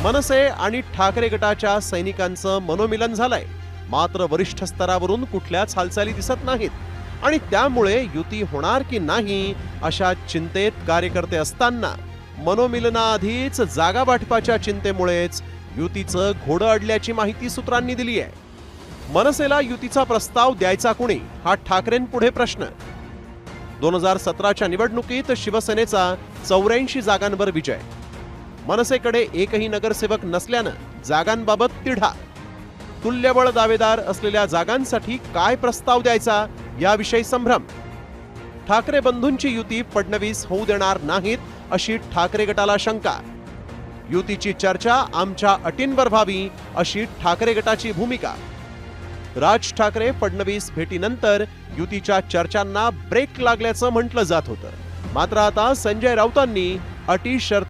मनसे आणि ठाकरे गटाच्या सैनिकांचं मनोमिलन झालंय, मात्र वरिष्ठ स्तरावरून कुठल्याच हालचाली दिसत नाहीत आणि त्यामुळे युती होणार की नाही अशा चिंतेत कार्यकर्ते असताना मनोमिलनाआधीच जागा वाटपाच्या चिंतेमुळेच युतीचं घोडं अडल्याची माहिती सूत्रांनी दिली आहे. मनसेला युतीचा प्रस्ताव द्यायचा कुणी हा ठाकरेंपुढे प्रश्न. 2017च्या निवडणुकीत शिवसेनेचा 84 जागांवर विजय. मनसेकडे एकही नगरसेवक नसल्यानं जागांबाबत तिढा. तुल्यबळ दावेदार असलेल्या जागांसाठी काय प्रस्ताव द्यायचा याविषयी संभ्रम. ठाकरे बंधूंची युती फडणवीस होऊ देणार नाहीत अशी ठाकरे गटाला शंका. युतीची चर्चा आमच्या अटींवर व्हावी अशी ठाकरे गटाची भूमिका. राज ठाकरे फडणवीस भेटीनंतर युतीच्या चर्चांना ब्रेक लागल्याचं म्हटलं जात होतं, मात्र आता संजय राऊतांनी अटी शर्ती